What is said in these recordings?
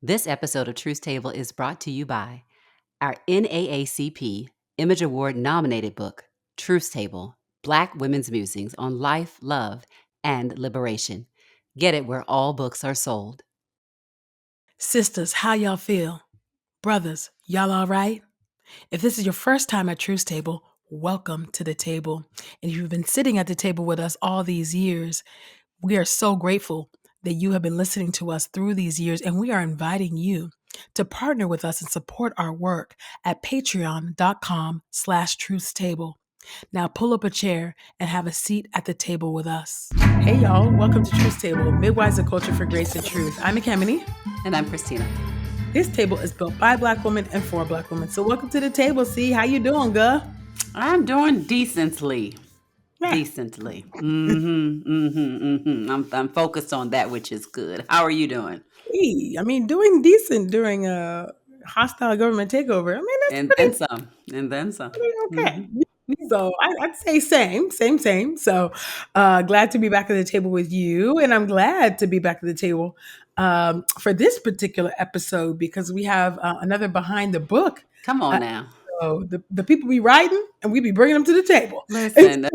This episode of Truth Table is brought to you by our NAACP Image Award nominated book, Truth Table: Black Women's Musings on Life, Love, and Liberation. Get it where all books are sold. Sisters, how y'all feel? Brothers, y'all all right? If this is your first time at Truth Table, welcome to the table. And if you've been sitting at the table with us all these years, we are so grateful that you have been listening to us through these years, and we are inviting you to partner with us and support our work at patreon.com/truthstable. Now pull up a chair and have a seat at the table with us. Hey y'all, welcome to Truth Table, Midwives of Culture for Grace and Truth. I'm Ekemini. And I'm Christina. This table is built by Black women and for Black women. So welcome to the table, C. How you doing, girl? I'm doing decently. Yeah. Decently. I'm focused on that which is good. How are you doing? Hey, I mean, doing decent during a hostile government takeover. I mean, that's Then some. And then some. okay. So I'd say same. So glad to be back at the table with you. And I'm glad to be back at the table for this particular episode because we have another behind the book. Come on now. So the people be writing and we be bringing them to the table. Listen.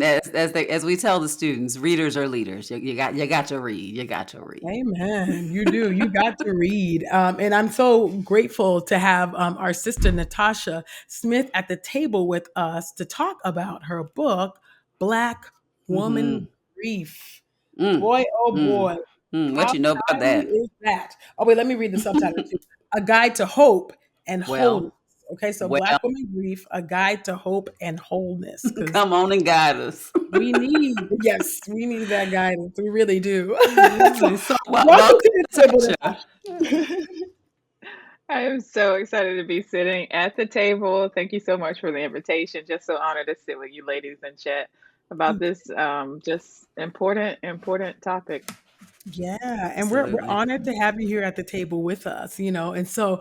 As we tell the students, readers are leaders. You got to read. You got to read. Amen. You do. You got to read. And I'm so grateful to have our sister Natasha Smith at the table with us to talk about her book, Black Woman Grief. Boy, oh boy. What How you know about timely that? is that? Oh, wait, let me read the subtitle too. A Guide to Hope and Wholeness. Okay, so Black Woman Grief, A Guide to Hope and Wholeness. Come on and guide us. We need that guidance. We really do. Welcome to the table. I am so excited to be sitting at the table. Thank you so much for the invitation. Just so honored to sit with you ladies and chat about this just important topic. Yeah, and we're honored to have you here at the table with us, And so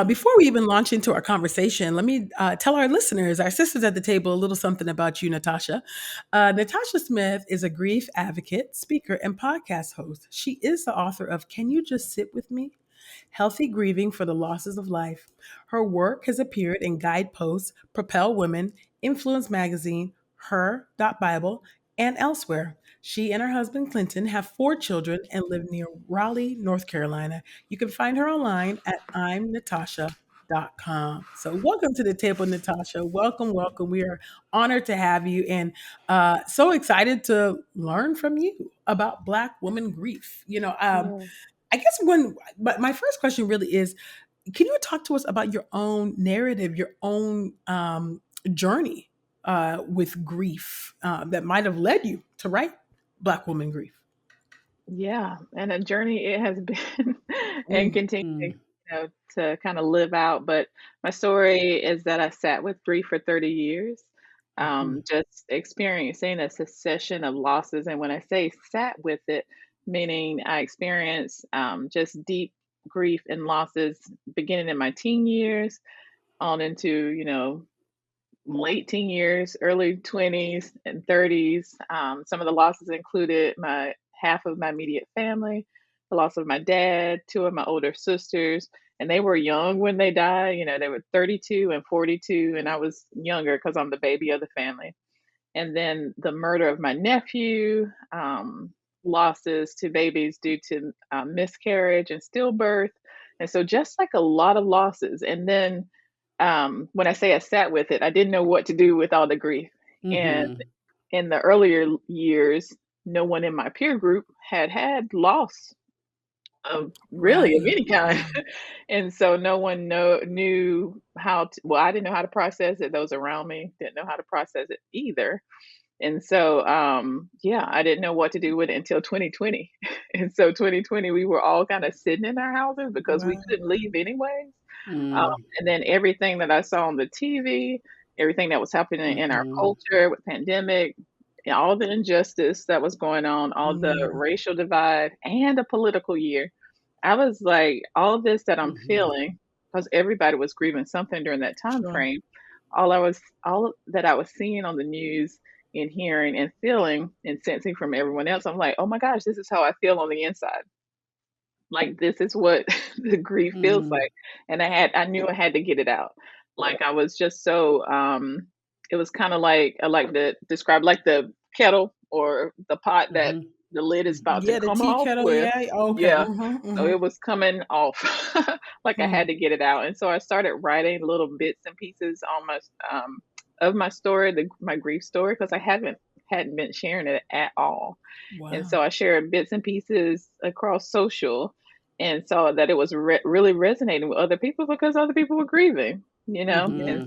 before we even launch into our conversation, let me tell our listeners, our sisters at the table, a little something about you, Natasha. Natasha Smith is a grief advocate, speaker, and podcast host. She is the author of Can You Just Sit With Me? Healthy Grieving for the Losses of Life. Her work has appeared in Guideposts, Propel Women, Influence Magazine, her.BIBLE, and elsewhere. She and her husband Clinton have 4 children and live near Raleigh, North Carolina. You can find her online at imnatasha.com. So welcome to the table, Natasha. Welcome. We are honored to have you and so excited to learn from you about Black woman grief. I guess my first question really is, can you talk to us about your own narrative, your own journey with grief that might have led you to write Black Woman Grief? Yeah, and a journey it has been and continuing, to kind of live out. But my story is that I sat with grief for 30 years, just experiencing a succession of losses. And when I say sat with it, meaning I experienced just deep grief and losses beginning in my teen years on into, late teen years, early 20s and 30s. Some of the losses included my half of my immediate family, the loss of my dad, 2 of my older sisters, and they were young when they died. They were 32 and 42, and I was younger because I'm the baby of the family. And then the murder of my nephew, losses to babies due to miscarriage and stillbirth. And so just like a lot of losses. And then when I say I sat with it, I didn't know what to do with all the grief. And in the earlier years, no one in my peer group had loss of really of any kind. And so no one knew how to, well, I didn't know how to process it. Those around me didn't know how to process it either. And so, I didn't know what to do with it until 2020. And so 2020, we were all kind of sitting in our houses because we couldn't leave anyways. And then everything that I saw on the TV, everything that was happening in our culture with pandemic, all the injustice that was going on, all the racial divide and the political year. I was like, all of this that I'm feeling, because everybody was grieving something during that time frame. All that I was seeing on the news and hearing and feeling and sensing from everyone else, I'm like, oh my gosh, this is how I feel on the inside. like, this is what the grief feels like, and I knew I had to get it out. Like, I was just so, it was kinda like I like to describe like the kettle or the pot that the lid is about to Yeah, the come tea off kettle, with. yeah, okay, Yeah. So it was coming off, like I had mm, to get it out, and so I started writing little bits and pieces almost, of my story, my grief story, because I hadn't been sharing it at all. And wow, so I shared bits and pieces across social and saw that it was really resonating with other people because other people were grieving, you know? yeah,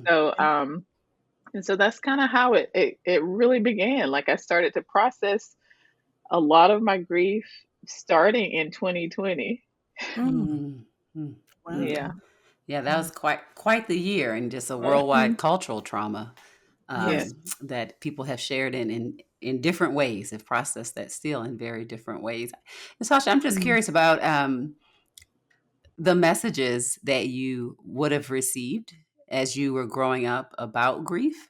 And so that's kind of how it really began. Like I started to process a lot of my grief starting in 2020. mm, wow, Yeah. Yeah, that wow, was quite the year, and just a Mhm. worldwide cultural trauma yes, that people have shared in different ways, have processed that still in very different ways. Natasha, I'm just mm, curious about the messages that you would have received as you were growing up about grief,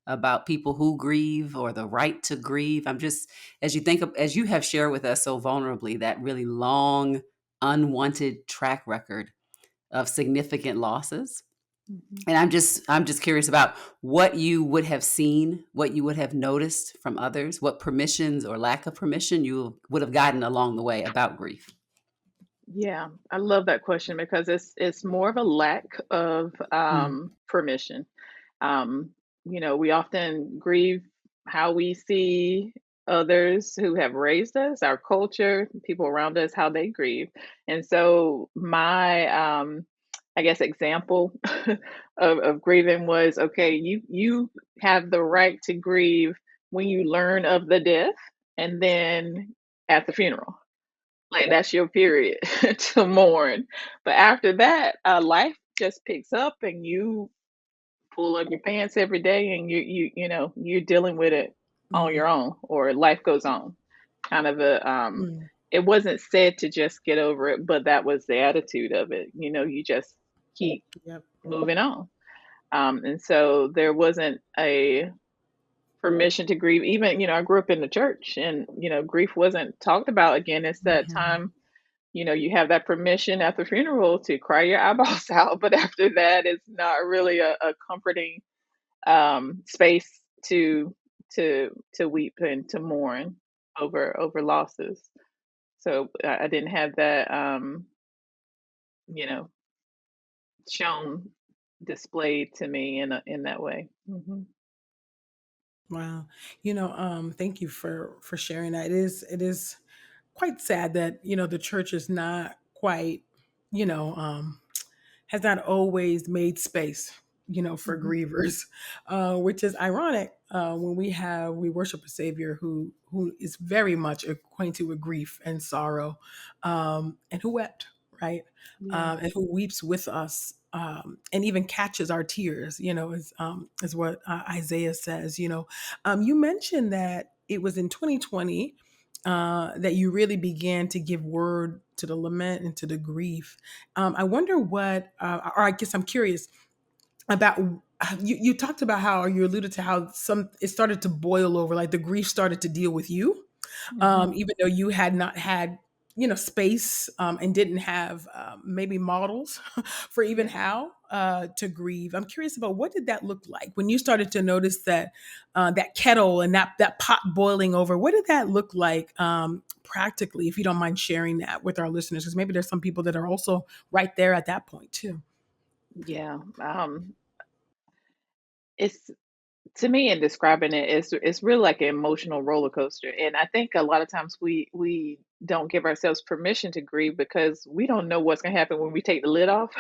about people who grieve or the right to grieve. I'm just, as you think of, as you have shared with us so vulnerably, that really long, unwanted track record of significant losses. Mhm. And I'm just curious about what you would have seen, what you would have noticed from others, what permissions or lack of permission you would have gotten along the way about grief. Yeah, I love that question because it's more of a lack of mm, permission. Um, we often grieve how we see others who have raised us, our culture, people around us, how they grieve. And so my I guess example of grieving was okay, you have the right to grieve when you learn of the death and then at the funeral. Like that's your period to mourn. But after that, life just picks up and you pull up your pants every day and you're dealing with it on mm, your own or life goes on. Kind of a mm, it wasn't said to just get over it, but that was the attitude of it. You just keep yep, moving on. And so there wasn't a permission to grieve. Even, I grew up in the church and, grief wasn't talked about again. It's that mhm, time you have that permission at the funeral to cry your eyeballs out, but after that, it's not really a comforting space to weep and to mourn over losses. So I didn't have that, you know, shown displayed to me in that way. wow. Thank you for sharing that. It is quite sad that the church is not quite, you know, has not always made space, for Hmm. grievers, which is ironic when we worship a Savior who is very much acquainted with grief and sorrow, and who wept, right, Yeah. and who weeps with us. And even catches our tears, is what Isaiah says. You mentioned that it was in 2020 that you really began to give word to the lament and to the grief. I wonder or I guess I'm curious about. You talked about how, or you alluded to how it started to boil over, like the grief started to deal with you, Hmm. even though you had not had space, and didn't have maybe models for even Yeah. how to grieve. I'm curious about, what did that look like when you started to notice that that kettle and that pot boiling over. What did that look like, practically, if you don't mind sharing that with our listeners, because maybe there's some people that are also right there at that point too. Yeah. It's to me in describing it, it's really like an emotional roller coaster, and I think a lot of times we don't give ourselves permission to grieve because we don't know what's going to happen when we take the lid off,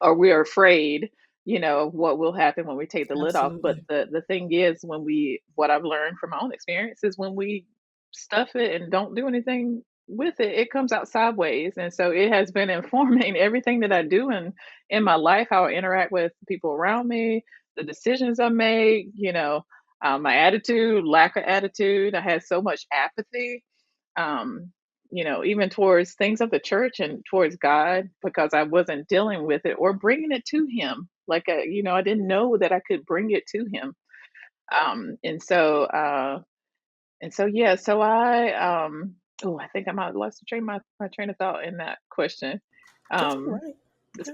or we are afraid, of what will happen when we take the lid off. But Absolutely. the thing is, what I've learned from my own experience is when we stuff it and don't do anything with it, it comes out sideways, and so it has been informing everything that I do in my life, how I interact with people around me, the decisions I make, my attitude, lack of attitude. I had so much apathy, um, even towards things of the church and towards God because I wasn't dealing with it or bringing it to Him. Like, I didn't know that I could bring it to Him. And so, yeah, so Oh, I think I might have lost my train of thought in that question. That's all Um, right.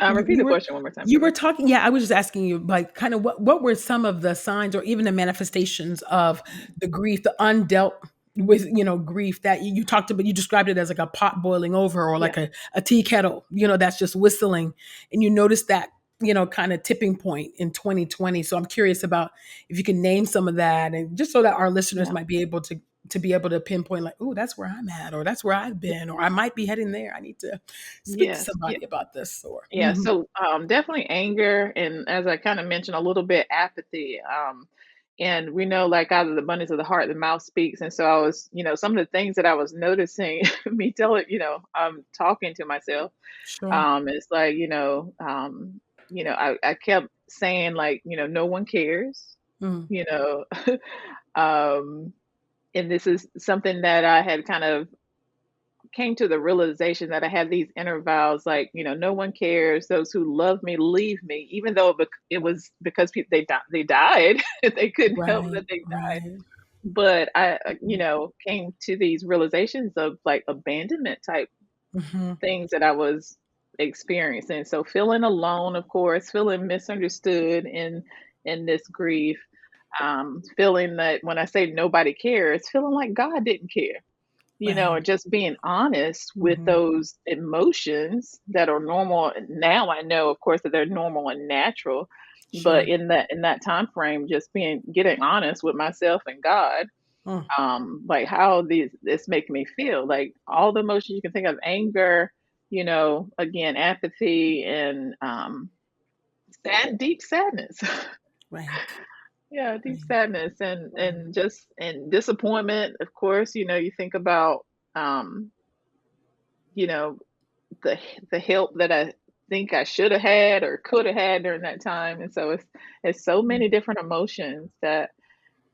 Yeah. repeat the question one more time, You were please. talking, yeah, I was just asking you, like, kind of what were some of the signs or even the manifestations of the grief, the undealt with, grief that you talked about. You described it as like a pot boiling over, or Yeah. like a tea kettle, that's just whistling. And you noticed that, kind of tipping point in 2020. So I'm curious about if you can name some of that, and just so that our listeners Yeah. might be able to be able to pinpoint, like, oh, that's where I'm at, or that's where I've been, or I might be heading there. I need to speak to Yes. Yeah. somebody about this, or Yeah. So definitely anger, and as I kind of mentioned a little bit, apathy. And we know, like, out of the abundance of the heart, the mouth speaks. And so I was, some of the things that I was noticing, me telling, I'm talking to myself. sure. It's like, I kept saying, like, no one cares, Mm, you know. um, and this is something that I had kind of came to the realization that I had these inner vows, like, no one cares. Those who love me leave me, even though it was because they died. They couldn't help right, that they died. right. But I, came to these realizations of, like, abandonment type Mhm, things that I was experiencing. So feeling alone, of course, feeling misunderstood in this grief, feeling that when I say nobody cares, feeling like God didn't care, right. or just being honest with Mhm, those emotions that are normal. Now I know, of course, that they're normal and natural, but sure. in that time frame, just getting honest with myself and God, Mm, like, how this make me feel, like all the emotions you can think of, anger, again, apathy, and deep sadness. right, Yeah, deep right, sadness, and right. just and disappointment, of course. You think about, um you know the help that I think I should have had or could have had during that time. And so it's so Mm, many different emotions that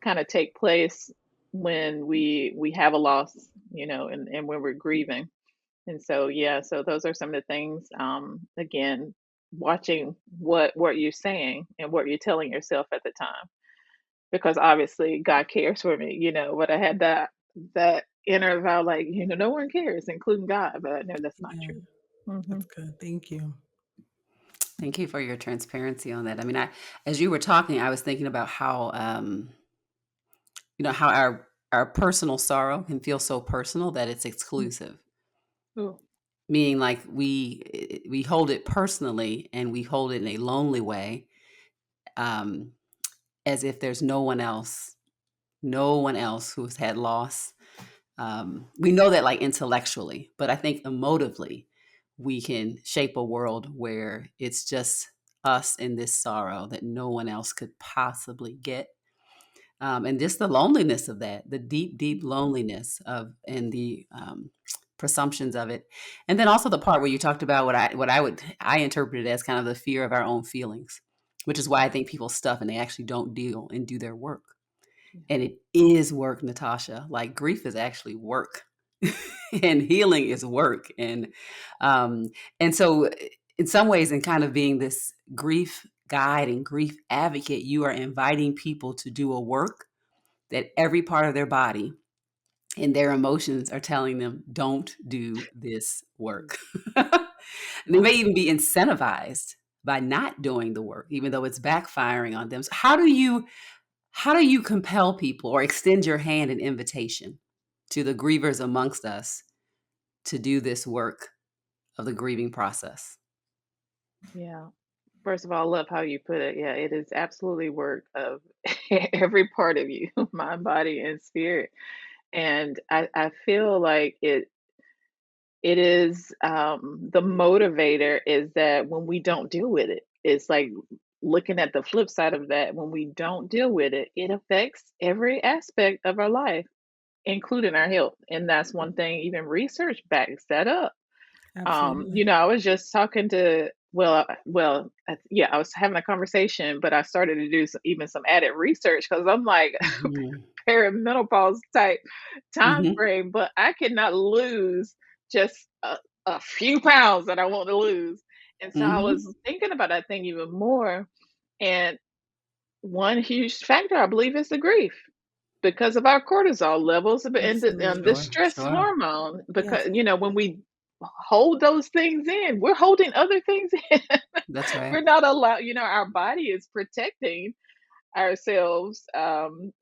kind of take place when we have a loss, and when we're grieving. And so, yeah, so those are some of the things, again, watching what you're saying and what you're telling yourself at the time, because obviously God cares for me, but I had that inner vow, like, no one cares, including God, but I know that's not yeah, true. Hmm. that's good. Thank you. Thank you for your transparency on that. I mean, as you were talking, I was thinking about how, how our personal sorrow can feel so personal that it's exclusive. Ooh, Meaning, like, we hold it personally, and we hold it in a lonely way, um, as if there's no one else who's had loss. We know that, like, intellectually, but I think emotively, we can shape a world where it's just us in this sorrow that no one else could possibly get. And just the loneliness of that, the deep, deep loneliness of, and the presumptions of it. And then also the part where you talked about I interpreted as kind of the fear of our own feelings, which is why I think people stuff and they actually don't deal and do their work. And it is work, Natasha. Like, grief is actually work. And healing is work. Um, and so in some ways, in kind of being this grief guide and grief advocate, you are inviting people to do a work that every part of their body and their emotions are telling them, don't do this work. And they may Wow. even be incentivized by not doing the work, even though it's backfiring on them. So how do you compel people or extend your hand in invitation to the grievers amongst us to do this work of the grieving process? yeah. First of all, I love how you put it. Yeah, it is absolutely work of every part of you, mind, body, and spirit. And I feel like it is, the motivator is that when we don't deal with it, it's like looking at the flip side of that. When we don't deal with it, it affects every aspect of our life, including our health. And that's one thing, even research backs that up. Absolutely. I was just talking to, yeah, I was having a conversation, but I started to do even some added research because I'm like, Mhm. perimenopause type time Mhm. frame, but I cannot lose just a few pounds that I want to lose. And so I Mhm. was thinking about that thing even more. And one huge factor, I believe, is the grief. because of our cortisol levels and the Absolutely. stress hormone. Because Yes. when we hold those things in, we're holding other things in. That's right. We're not allowed. Our body is protecting ourselves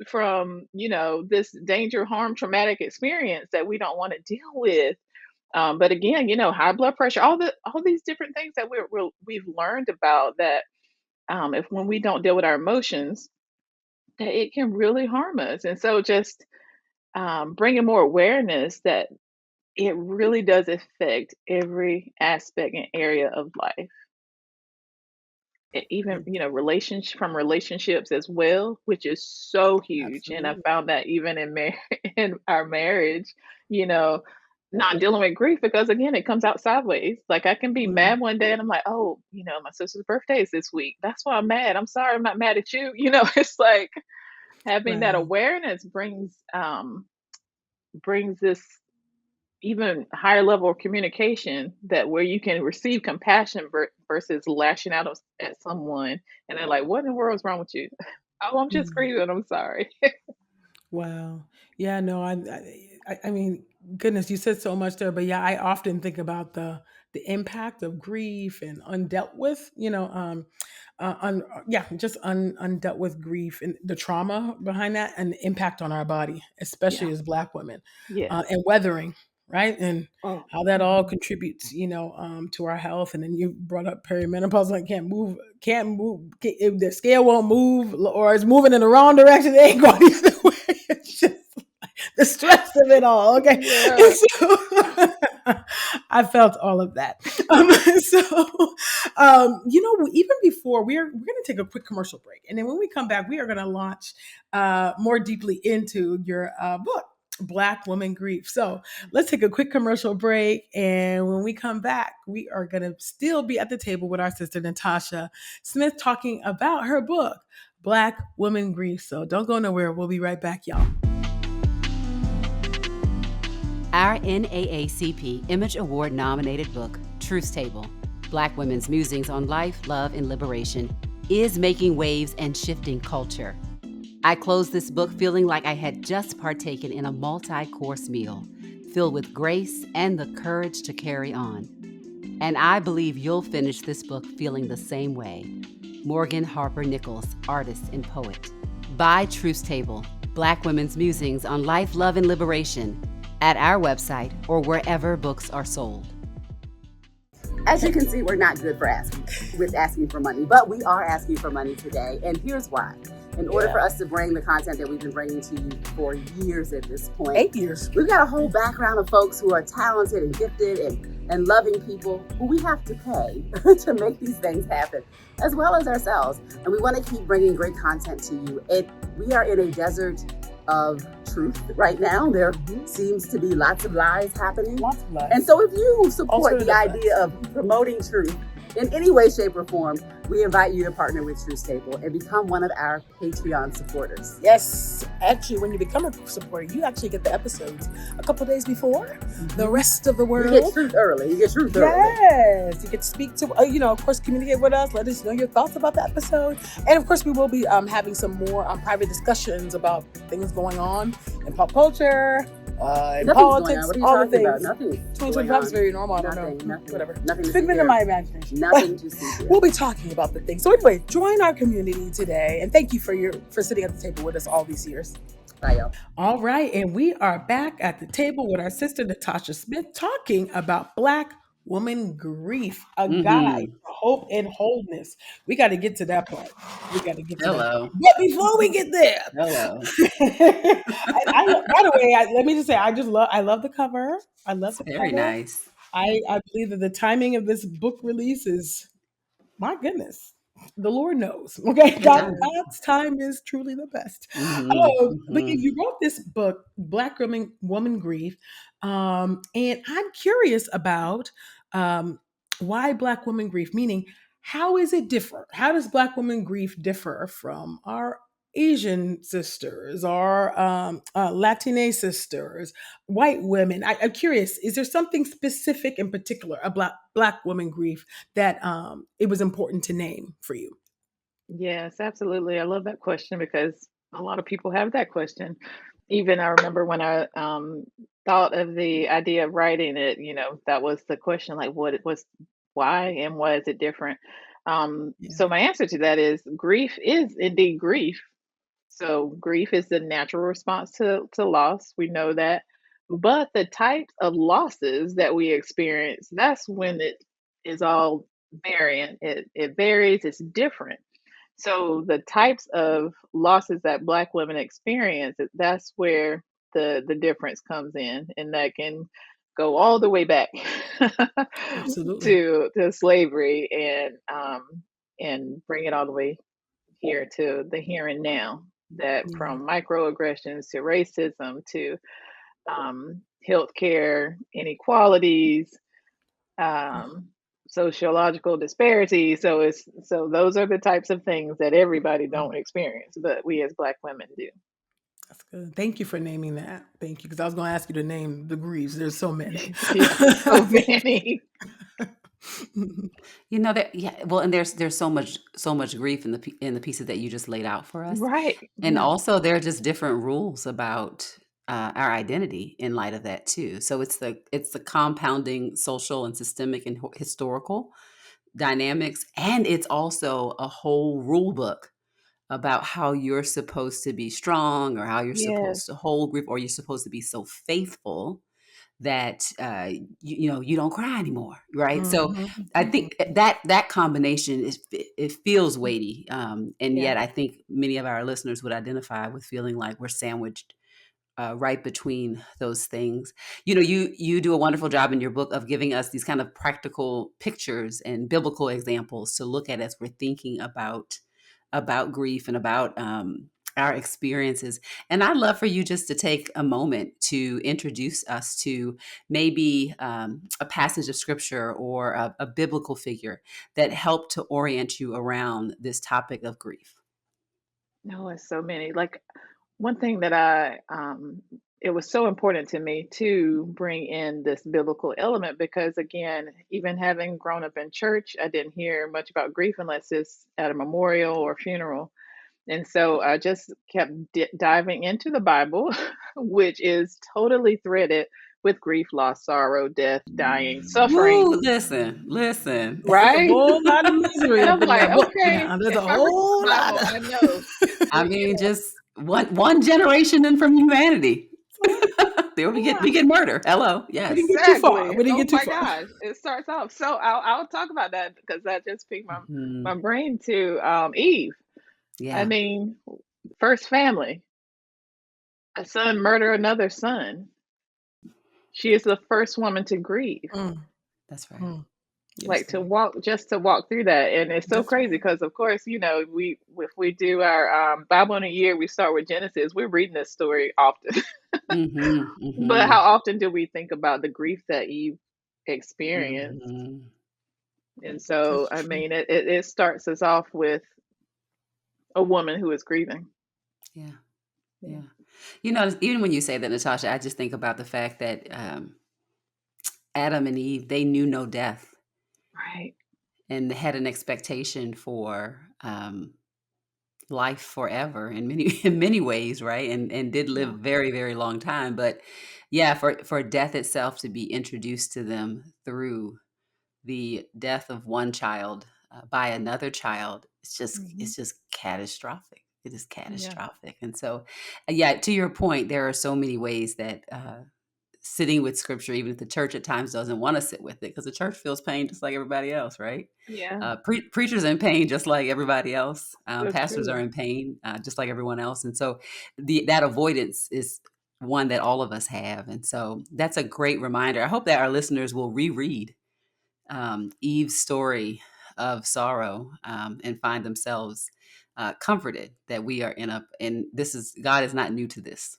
from this danger, harm, traumatic experience that we don't want to deal with. But again, high blood pressure, all these different things that we've learned about that, if when we don't deal with our emotions, that it can really harm us. And so just bringing more awareness that it really does affect every aspect and area of life. Even from relationships as well, which is so huge. And I Absolutely. found that even in our marriage, you know not dealing with grief, because again, it comes out sideways. Like, I can be Mm, mad one day and I'm like, oh, my sister's birthday is this week, that's why I'm mad. I'm sorry, I'm not mad at you. It's like having that right. awareness brings this even higher level of communication, that where you can receive compassion versus lashing out at someone, and they're like, what in the world is wrong with you? Oh, I'm just Mm. grieving, I'm sorry. Wow. Yeah, no, I mean, goodness, you said so much there, but yeah, I often think about the impact of grief and undealt with, yeah, just undealt with grief and the trauma behind that and the impact on our body, Yeah. especially as Black women, Yes. and weathering, right? And Oh. how that all Mhm. contributes, to our health. And then you brought up perimenopause, like if the scale won't move or it's moving in the wrong direction, it ain't going the other way. It's just the stress of it all. Okay. Yeah. And so I felt all of that. So, even before we're going to take a quick commercial break. And then when we come back, we are going to launch more deeply into your book, Black Woman Grief. So let's take a quick commercial break. And when we come back, we are going to still be at the table with our sister, Natasha Smith, talking about her book, Black Woman Grief. So don't go nowhere. We'll be right back, y'all. Our NAACP Image Award nominated book, Truth Table, Black Women's Musings on Life, Love, and Liberation, is making waves and shifting culture. I closed this book feeling like I had just partaken in a multi-course meal, filled with grace and the courage to carry on. And I believe you'll finish this book feeling the same way. Morgan Harper Nichols, artist and poet. Buy Truth Table, Black Women's Musings on Life, Love, and Liberation at our website or wherever books are sold. As you can see, we're not good with asking for money, but we are asking for money today. And here's why. In order for us to bring the content that we've been bringing to you for years at this point, 8 years, we've got a whole background of folks who are talented and gifted and loving people who we have to pay to make these things happen, as well as ourselves. And we want to keep bringing great content to you. We are in a desert of truth right now. There seems to be lots of lies happening. Lots of lies. And so if you support the idea of promoting truth in any way, shape, or form, we invite you to partner with Truth Table and become one of our Patreon supporters. Yes, actually, when you become a supporter, you actually get the episodes a couple days before the rest of the world. You get truth early. Yes, you get to speak to, of course, communicate with us. Let us know your thoughts about the episode. And of course, we will be having some more private discussions about things going on in pop culture, in politics, all the things. Nothing. 2025 is very normal. I don't know. Nothing. Whatever. Nothing. Figment of my imagination. Nothing to see here. We'll be talking about the things. So anyway, join our community today, and thank you for sitting at the table with us all these years. Bye, y'all. All right, and we are back at the table with our sister Natasha Smith talking about Black Woman Grief, a guide to hope and wholeness. We got to get to that part. That. But before we get there, by the way, let me just say, I love the cover. I love the very cover. Nice. I believe that the timing of this book release is, my goodness, the Lord knows. Okay, God's time is truly the best. But you wrote this book, Black Woman Grief, and I'm curious about why Black Woman Grief. Meaning, how is it different? How does Black Woman Grief differ from our Asian sisters, our Latina sisters, white women? I'm curious, is there something specific in particular about Black Woman Grief that it was important to name for you? Yes, absolutely. I love that question because A lot of people have that question. Even I remember when I thought of the idea of writing it, that was the question, like what it was, why and why is it different? Yeah. So my answer to that is grief is indeed grief. So grief is the natural response to loss. We know that. But the types of losses that we experience, that's when it is all variant. It varies, it's different. So the types of losses that Black women experience, that's where the difference comes in, and that can go all the way back Absolutely. to slavery and bring it all the way here to the here and now. That Yeah. from microaggressions to racism to healthcare inequalities, um, sociological disparities. So those are the types of things that everybody don't experience, but we as Black women do. That's good. Thank you for naming that. Thank you, because I was going to ask you to name the grieves. There's so many. Yeah, so many. Well, and there's so much grief in the pieces that you just laid out for us. Right. And Yeah. also there are just different rules about our identity in light of that too. So it's the compounding social and systemic and historical dynamics, and it's also a whole rule book about how you're supposed to be strong, or how you're Yes. supposed to hold grief, or you're supposed to be so faithful that you don't cry anymore, right? So I think that combination it feels weighty, and Yeah. yet I think many of our listeners would identify with feeling like we're sandwiched right between those things. You do a wonderful job in your book of giving us these kind of practical pictures and biblical examples to look at as we're thinking about grief and about our experiences. And I'd love for you just to take a moment to introduce us to maybe a passage of scripture or a biblical figure that helped to orient you around this topic of grief. No, it's so many. Like one thing that it was so important to me to bring in this biblical element because, again, even having grown up in church, I didn't hear much about grief unless it's at a memorial or funeral. And so I just kept diving into the Bible, which is totally threaded with grief, loss, sorrow, death, dying, suffering, Woo, listen. There's a right? whole lot of misery And up I'm in like, that book okay, now. There's a if I read whole the lot Bible, of I know. I mean, just one generation in from humanity. There we get murder. Hello, we didn't yes. get too far. Exactly. We didn't Oh get too my far. gosh. It starts off. So I'll talk about that because that just piqued my Mhm. brain to Eve. I Yeah, mean, first family. A son murder another son. She is the first woman to grieve. Mm, that's right. mm. Yes, Like Lord. to walk through that. And it's so That's crazy right. because of course, we if we do our Bible in a year, we start with Genesis. We're reading this story often. Mhm, But how mhm, often do we think about the grief that Eve experienced? mhm. And so, That's I true. mean, it starts us off with a woman who is grieving. Yeah, Yeah. yeah. Even when you say that, Natasha, I just think about the fact that Adam and Eve, they knew no death Right. and had an expectation for life forever in many in many ways, right? And did live Yeah. a very, very long time. But yeah, for death itself to be introduced to them through the death of one child by another child, it's just Hmm. it's just catastrophic. It is Yeah. catastrophic. And so, yeah, to your point, there are so many ways that sitting with scripture, even if the church at times doesn't want to sit with it, because the church feels pain just like everybody else, right? Yeah. Preachers in pain just like everybody else. So Pastors are true. in pain just like everyone else. And so that avoidance is one that all of us have. And so that's a great reminder. I hope that our listeners will reread Eve's story of sorrow and find themselves comforted that we are and this is God is not new to this.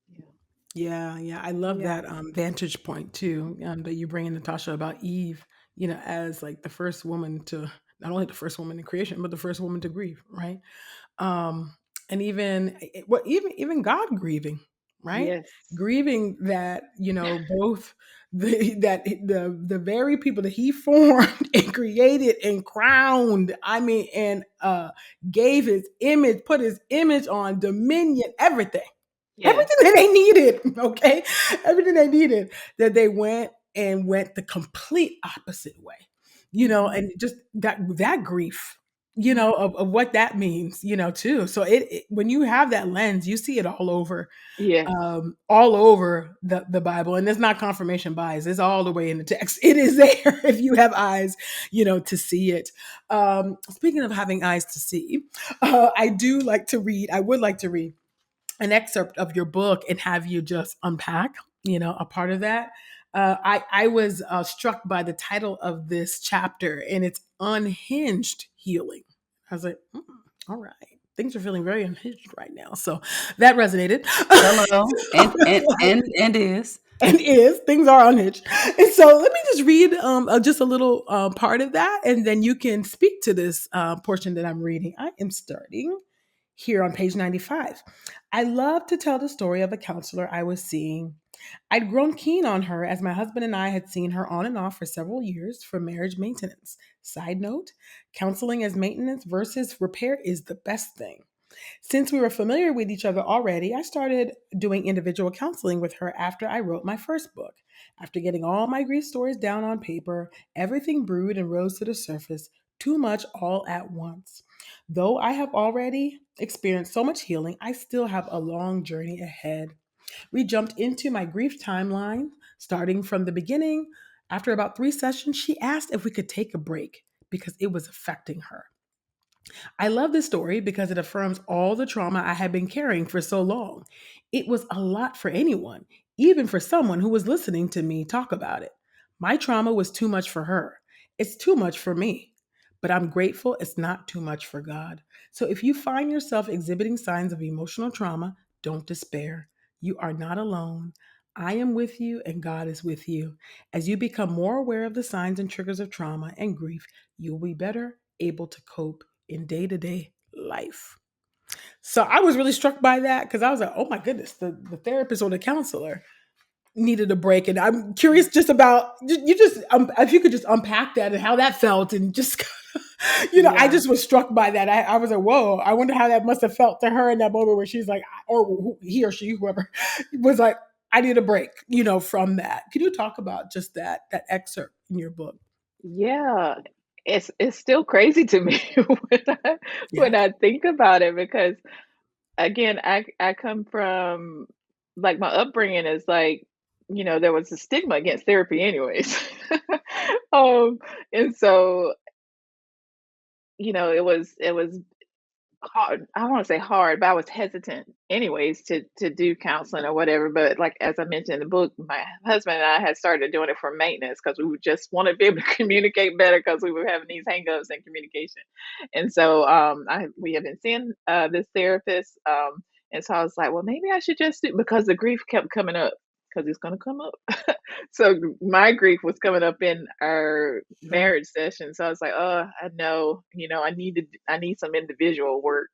Yeah. Yeah, yeah. I love Yeah. that vantage point too, that you bring in, Natasha, about Eve, as like the first woman to, not only the first woman in creation, but the first woman to grieve, right? um and even God grieving, right? Yes. Grieving that both the very people that he formed and created and crowned, and gave his image, put his image on, dominion, everything. Yes. Everything that they needed, okay? Everything they needed, that they went the complete opposite way, and just that grief, of what that means, too. So when you have that lens, you see it Yes. all over the Bible, and it's not confirmation bias. It's all the way in the text. It is there if you have eyes, to see it. Speaking of having eyes to see, I do like to read. I would like to read an excerpt of your book and have you just unpack, a part of that. I was struck by the title of this chapter, and it's Unhinged Healing. I was like, all right. Things are feeling very unhinged right now. So that resonated. Hello. And is. And things are unhinged. And so let me just read just a little part of that, and then you can speak to this portion that I'm reading. I am starting here on page 95. I love to tell the story of a counselor I was seeing. I'd grown keen on her as my husband and I had seen her on and off for several years for marriage maintenance. Side note, counseling as maintenance versus repair is the best thing. Since we were familiar with each other already, I started doing individual counseling with her after I wrote my first book. After getting all my grief stories down on paper, everything brewed and rose to the surface, too much all at once. Though I have already experienced so much healing, I still have a long journey ahead. We jumped into my grief timeline, starting from the beginning. After about 3 sessions, she asked if we could take a break because it was affecting her. I love this story because it affirms all the trauma I had been carrying for so long. It was a lot for anyone, even for someone who was listening to me talk about it. My trauma was too much for her. It's too much for me. But I'm grateful it's not too much for God. So if you find yourself exhibiting signs of emotional trauma, don't despair. You are not alone. I am with you and God is with you. As you become more aware of the signs and triggers of trauma and grief, you'll be better able to cope in day-to-day life. So I was really struck by that because I was like, oh my goodness, the therapist or the counselor needed a break. And I'm curious just about, if you could just unpack that and how that felt and just, I just was struck by that. I was like, whoa, I wonder how that must have felt to her in that moment where she's like, or he or she, whoever was like, I need a break, from that. Can you talk about just that excerpt in your book? Yeah. It's still crazy to me when I think about it, because again, I come from, like, my upbringing is like, there was a stigma against therapy anyways. And so, it was hard. I don't want to say hard, but I was hesitant anyways to do counseling or whatever. But like, as I mentioned in the book, my husband and I had started doing it for maintenance because we would just want to be able to communicate better because we were having these hangups in communication. And so we have been seeing this therapist. And so I was like, well, maybe I should just do, because the grief kept coming up, because it's going to come up. So my grief was coming up in our Sure. marriage session. So I was like, oh, I know, I need some individual work.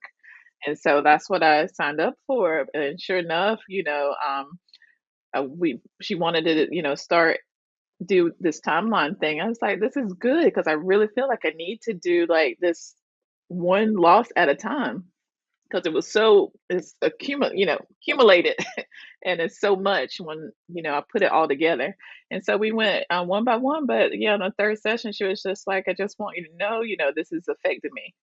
And so that's what I signed up for. And sure enough, we she wanted to, start do this timeline thing. I was like, this is good because I really feel like I need to do like this one loss at a time, because it's accumulated. And it's so much when I put it all together. And so we went one by one, but yeah, on the third session she was just like, I just want you to know, this is affecting me.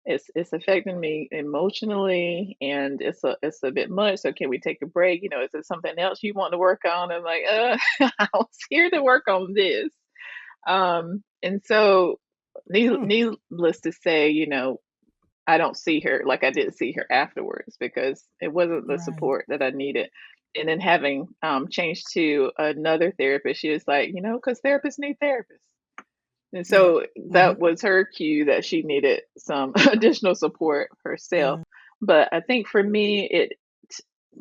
It's affecting me emotionally, and it's a bit much, so can we take a break? Is there something else you want to work on? I'm like, I was here to work on this. And so Hmm. needless to say, I don't see her like I didn't see her afterwards, because it wasn't the Right. support that I needed. And then having changed to another therapist, she was like, because therapists need therapists. And Yeah. so Hmm. that was her cue that she needed some additional support herself. Yeah. But I think for me, it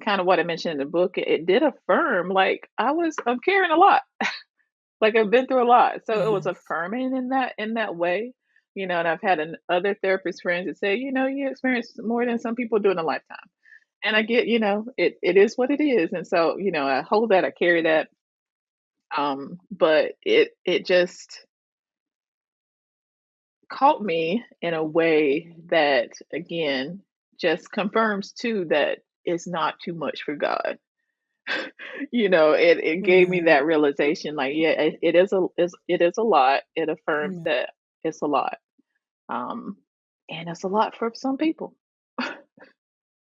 kind of what I mentioned in the book, it did affirm, like, I'm carrying a lot. Like, I've been through a lot, so it was Yes. affirming in that way. And I've had other therapist friends that say, you experience more than some people do in a lifetime. And I get, it is what it is. And so, I hold that, I carry that. But it just caught me in a way that, again, just confirms too that it's not too much for God. It gave me Amen. that realization, like, yeah, it is a lot. It affirms Amen. that it's a lot. Um, and it's a lot for some people,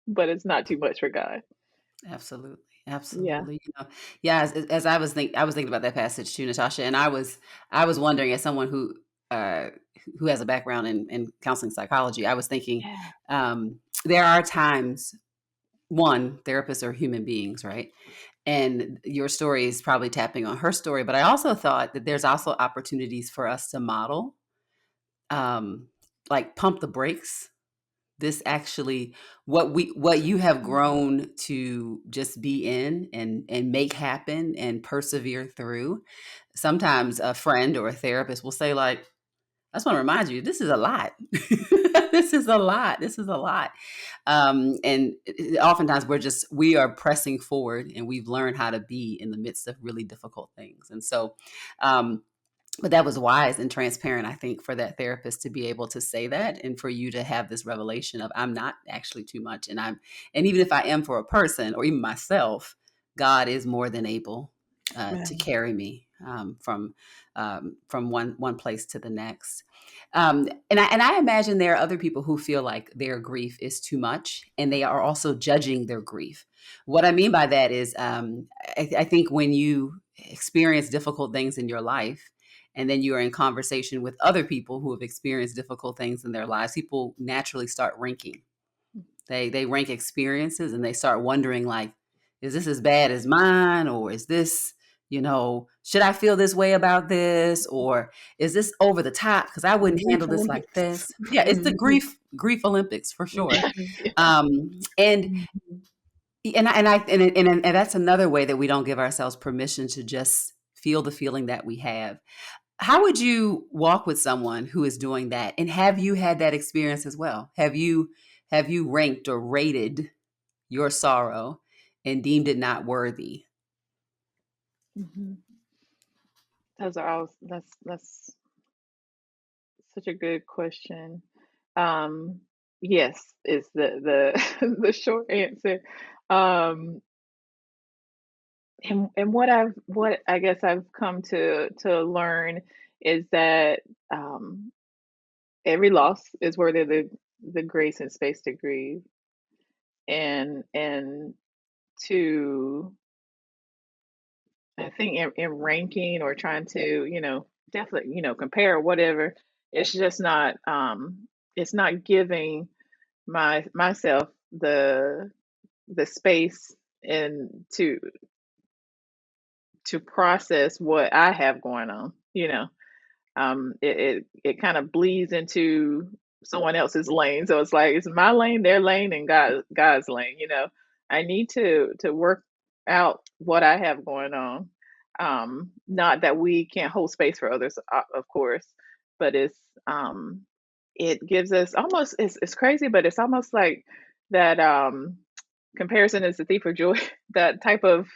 but it's not too much for God. Absolutely. Yeah. Absolutely. Yeah, as I was thinking about that passage too, Natasha, and I was wondering, as someone uh who has a background in counseling psychology, I was thinking, Yeah. there are times, one, therapists are human beings, right? And your story is probably tapping on her story, but I also thought that there's also opportunities for us to model, um like pump the brakes. This actually, what you have grown to just be in and make happen and persevere through. Sometimes a friend or a therapist will say, like, I just want to remind you, this is a lot. This is a lot. This is a lot. And oftentimes we are pressing forward, and we've learned how to be in the midst of really difficult things. And so, um, but that was wise and transparent, I think, for that therapist to be able to say that, and for you to have this revelation of, I'm not actually too much, and even if I am for a person or even myself, God is more than able to Amen. carry me, from one place to the next. And I imagine there are other people who feel like their grief is too much, and they are also judging their grief. What I mean by that is, I think when you experience difficult things in your life, and then you are in conversation with other people who have experienced difficult things in their lives, people naturally start ranking. They rank experiences, and they start wondering, like, is this as bad as mine, or is this, should I feel this way about this, or is this over the top because I The wouldn't grief handle this like Olympics. this? Yeah, it's the Mhm. grief Olympics for sure. Yeah. And Mhm. and that's another way that we don't give ourselves permission to just feel the feeling that we have. How would you walk with someone who is doing that? And have you had that experience as well? Have you ranked or rated your sorrow and deemed it not worthy? Mhm. Those are all that's such a good question. Um, yes, is the the short answer. Um, and what I guess I've come to learn is that every loss is worthy of the grace and space to grieve, and to, I think, in ranking or trying to, definitely, compare or whatever, it's just not, it's not giving myself the space and to process what I have going on. It kind of bleeds into someone else's lane. So it's like it's my lane, their lane, and God's lane. I need to work out what I have going on. Not that we can't hold space for others, of course, but it gives us almost, it's crazy, but it's almost like that, comparison is the thief of joy. That type of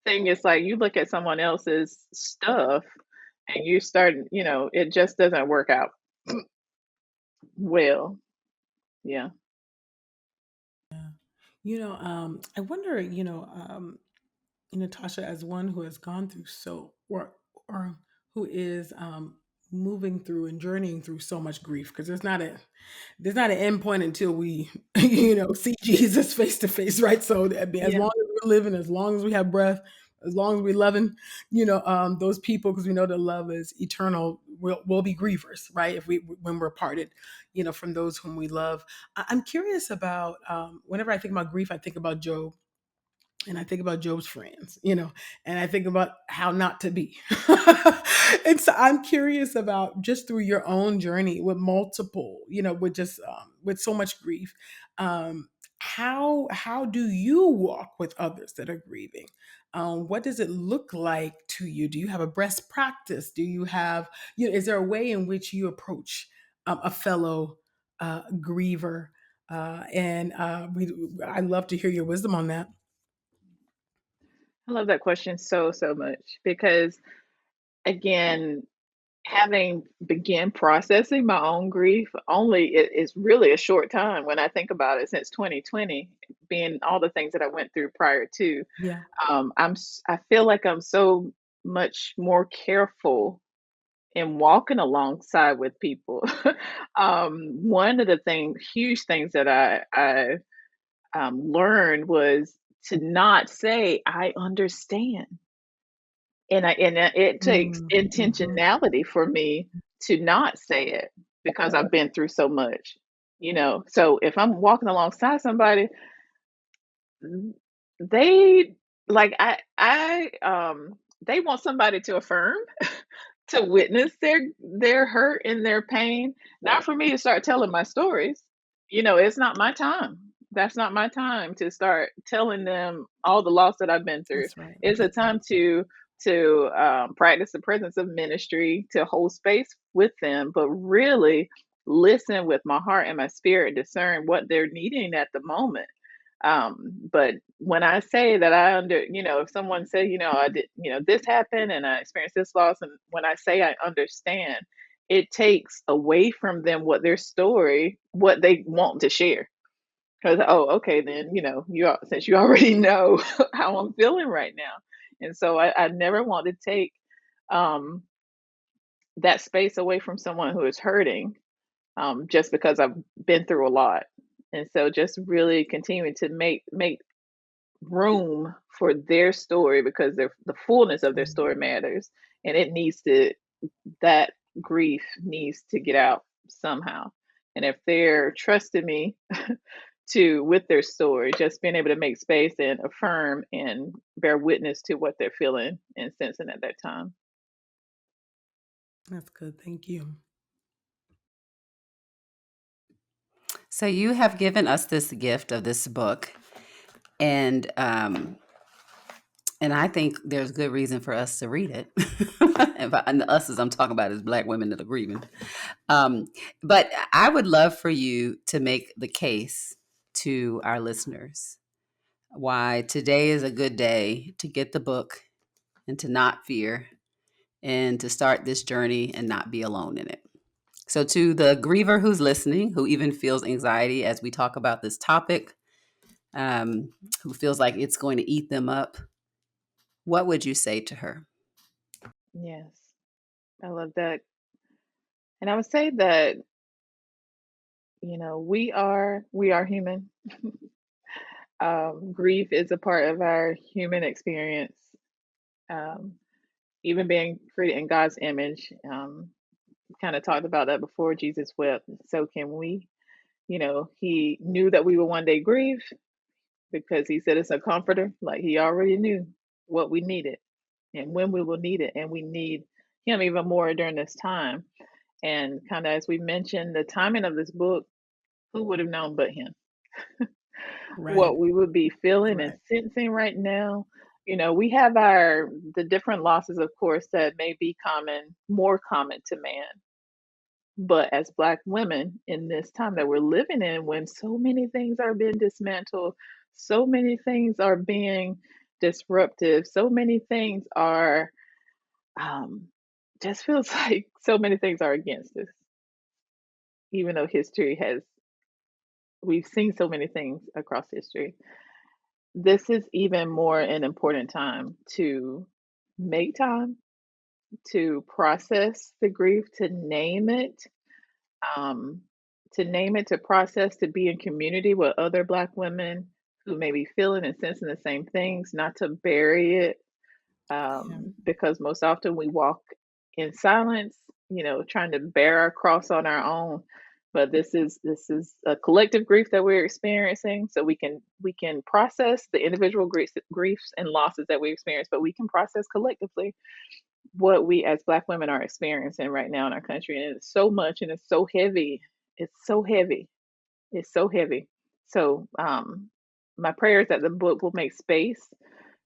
thing is like you look at someone else's stuff and you start, it just doesn't work out well. Yeah. I wonder, Natasha, as one who has gone through or who is moving through and journeying through so much grief, because there's not an end point until we see Jesus face to face, right? So as Yeah. long as we're living, as long as we have breath, as long as we're loving, those people, because we know that love is eternal, will be grievers, right? If we when we're parted, from those whom we love. I'm curious about, whenever I think about grief, I think about Job, and I think about Job's friends, and I think about how not to be. And so I'm curious about, just through your own journey with multiple, with just with so much grief, how do you walk with others that are grieving? What does it look like to you? Do you have a best practice? Do you have, is there a way in which you approach a fellow griever? And I'd love to hear your wisdom on that. I love that question so, so much because, again, having began processing my own grief only it is really a short time when I think about it since 2020, being all the things that I went through prior to. Yeah. I feel like I'm so much more careful in walking alongside with people. One of the huge things that I learned was to not say I understand. It takes Mhm. intentionality for me to not say it because I've been through so much, you know? So if I'm walking alongside somebody, mm, they like they want somebody to affirm, to witness their hurt and their pain, not for me to start telling my stories. You know, it's not my time. That's not my time to start telling them all the loss that I've been through. That's right. It's a time to practice the presence of ministry, to hold space with them, but really listen with my heart and my spirit, discern what they're needing at the moment. But when I say that if someone say, I did, this happened and I experienced this loss, and when I say I understand, it takes away from them what they want to share. Because, oh, okay, then, since you already know how I'm feeling right now. And so I never want to take um, that space away from someone who is hurting, just because I've been through a lot. And so just really continuing to make room for their story because the fullness of their Mm. story matters, and that grief needs to get out somehow. And if they're trusting me to with their story, just being able to make space and affirm and bear witness to what they're feeling and sensing at that time. That's good. Thank you. So you have given us this gift of this book, and I think there's good reason for us to read it. And the us, as I'm talking about, is Black women that are grieving. But I would love for you to make the case to our listeners why today is a good day to get the book and to not fear and to start this journey and not be alone in it. So, to the griever who's listening, who even feels anxiety as we talk about this topic, who feels like it's going to eat them up, what would you say to her? Yes, I love that. And I would say that, we are human. Grief is a part of our human experience. Um, Even being created in God's image, kind of talked about that before. Jesus wept, so can we. He knew that we would one day grieve because he said it's a comforter. Like he already knew what we needed and when we will need it. And we need him even more during this time. And kind of as we mentioned, the timing of this book, who would have known but him? Right. What we would be feeling and Right. sensing right now. We have the different losses, of course, that may be more common to man. But as Black women in this time that we're living in, when so many things are being dismantled, so many things are being disruptive, so many things are, um, just feels like so many things are against us, even though we've seen so many things across history. This is even more an important time to make time to process the grief, um, to process, to be in community with other Black women who may be feeling and sensing the same things, not to bury it, Yeah. because most often we walk in silence, trying to bear our cross on our own. But this is a collective grief that we're experiencing, so we can process the individual griefs and losses that we experience, but we can process collectively what we as Black women are experiencing right now in our country. And it's so much and it's so heavy. It's so heavy. It's so heavy. So my prayer is that the book will make space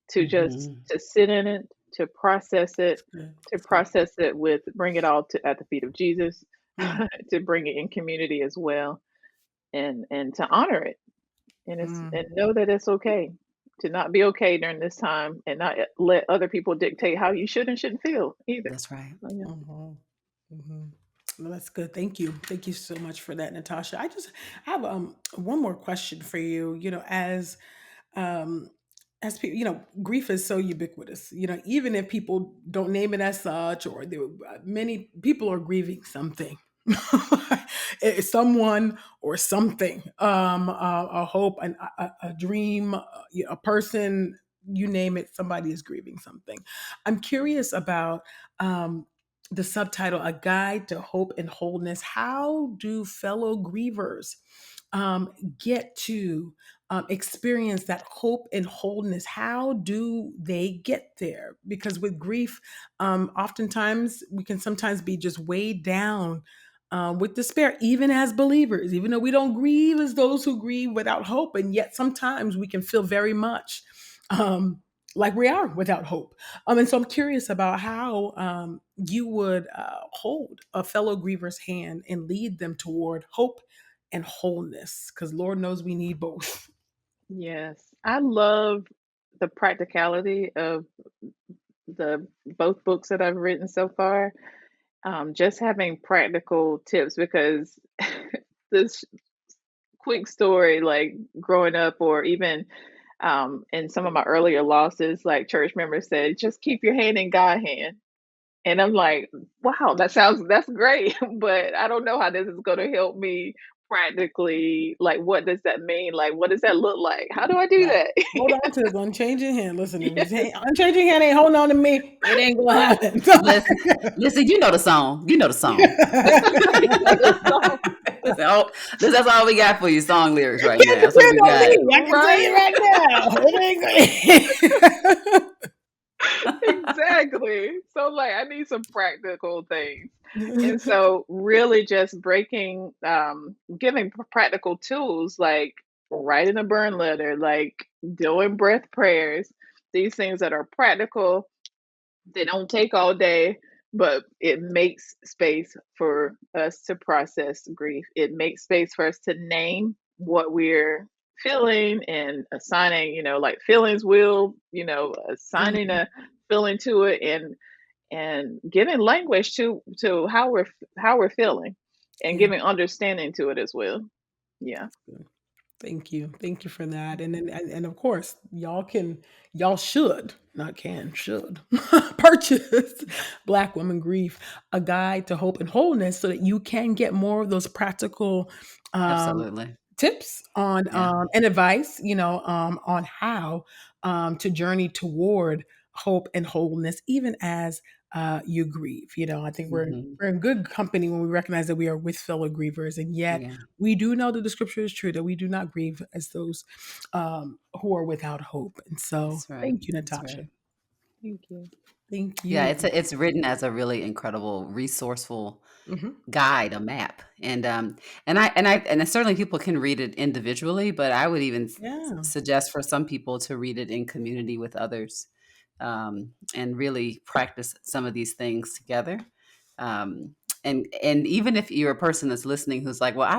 to just Mhm. to sit in it, to process it, That's good. to That's good. process it with bring it all to at the feet of Jesus, Mm. to bring it in community as well, and to honor it, and Mm. know that it's okay. to not be okay during this time and not let other people dictate how you should and shouldn't feel either. That's right. So, yeah. Well, that's good. Thank you. Thank you so much for that, Natasha. I have one more question for you. Um, as people, grief is so ubiquitous. Even if people don't name it as such, or many people are grieving something, someone or something, a hope, a dream, a person. You name it, somebody is grieving something. I'm curious about the subtitle, A Guide to Hope and Wholeness. How do fellow grievers get to experience that hope and wholeness? How do they get there? Because with grief, oftentimes we can sometimes be just weighed down with despair, even as believers, even though we don't grieve as those who grieve without hope. And yet sometimes we can feel very much like we are without hope. And so I'm curious about how you would hold a fellow griever's hand and lead them toward hope and wholeness, because Lord knows we need both. Yes. I love the practicality of the both books that I've written so far. Just having practical tips, because this quick story, like growing up, or even in some of my earlier losses, like church members said, just keep your hand in God's hand. And I'm like, wow, that's great. But I don't know how this is going to help me practically. Like, what does that mean? Like, what does that look like? How do I do Right. that? Hold on to this unchanging hand. Listen, if Yes. this unchanging hand ain't holding on to me, it ain't gonna happen. Listen, you know the song. You know the song. Listen, that's all we got for you, song lyrics right now. That's what we got. I can tell you right now. It ain't Exactly. So like I need some practical things. And so really just giving practical tools, like writing a burn letter, like doing breath prayers, these things that are practical. They don't take all day, but it makes space for us to process grief. It makes space for us to name what we're feeling, and assigning, like feelings will, assigning a feeling to it, and giving language to how we're feeling, and Yeah. giving understanding to it as well. Yeah. Thank you. Thank you for that. And of course, y'all should, not can, should purchase Black Women Grief, A Guide to Hope and Wholeness, so that you can get more of those practical Absolutely. tips on Yeah. and advice, on how to journey toward hope and wholeness, even as you grieve. I think Mhm. we're in good company when we recognize that we are with fellow grievers, and yet Yeah. we do know that the scripture is true, that we do not grieve as those who are without hope. And so, That's right. thank you, That's Natasha. right. Thank you. Thank Yeah, you. it's written as a really incredible, resourceful Mhm. guide, a map. And certainly people can read it individually, but I would even Yeah. suggest for some people to read it in community with others, and really practice some of these things together. And even if you're a person that's listening who's like, well,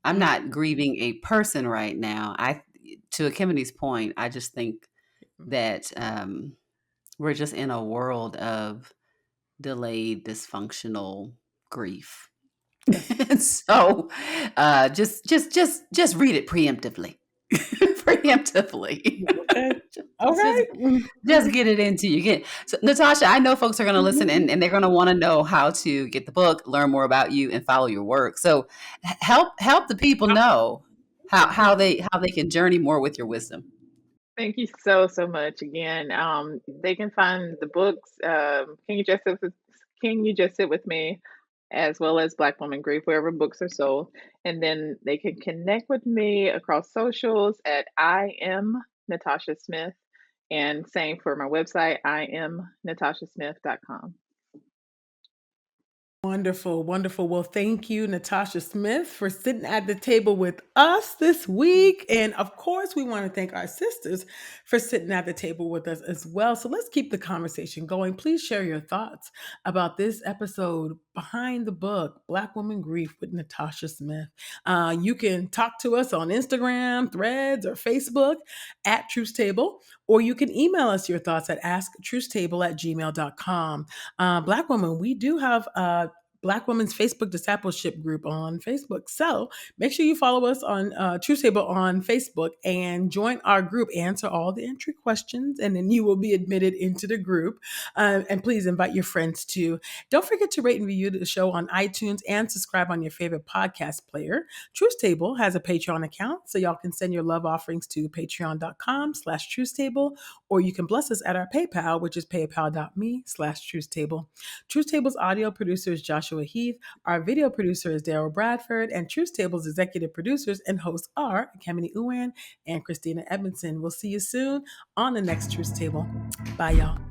I'm Mhm. not grieving a person right now. To Ekemini's point, I just think that we're just in a world of delayed dysfunctional grief. Yes. And so just read it preemptively. Preemptively. Okay. just, Okay. just get it into you. So, Natasha, I know folks are going to listen, Mhm. and they're going to want to know how to get the book, learn more about you, and follow your work. So help the people know how they can journey more with your wisdom. Thank you so, so much again. They can find the books, Can You Just Sit With Me, as well as Black Woman Grief, wherever books are sold. And then they can connect with me across socials at I am Natasha Smith. And same for my website, I am natashasmith.com. Wonderful, wonderful. Well, thank you, Natasha Smith, for sitting at the table with us this week. And of course, we want to thank our sisters for sitting at the table with us as well. So let's keep the conversation going. Please share your thoughts about this episode behind the book, Black Woman Grief with Natasha Smith. You can talk to us on Instagram, Threads, or Facebook at Truth Table, or you can email us your thoughts at asktruthstable@gmail.com. Black woman, we do have Black Women's Facebook Discipleship Group on Facebook. So make sure you follow us on Truth Table on Facebook and join our group. Answer all the entry questions, and then you will be admitted into the group. And please invite your friends too. Don't forget to rate and review the show on iTunes and subscribe on your favorite podcast player. Truth Table has a Patreon account, so y'all can send your love offerings to patreon.com/truthstable, or you can bless us at our PayPal, which is paypal.me/truthstable. Truth Table's audio producer is Joshua Heath. Our video producer is Daryl Bradford, and Truth Table's executive producers and hosts are Ekemini and Christina Edmondson. We'll see you soon on the next Truth Table. Bye, y'all.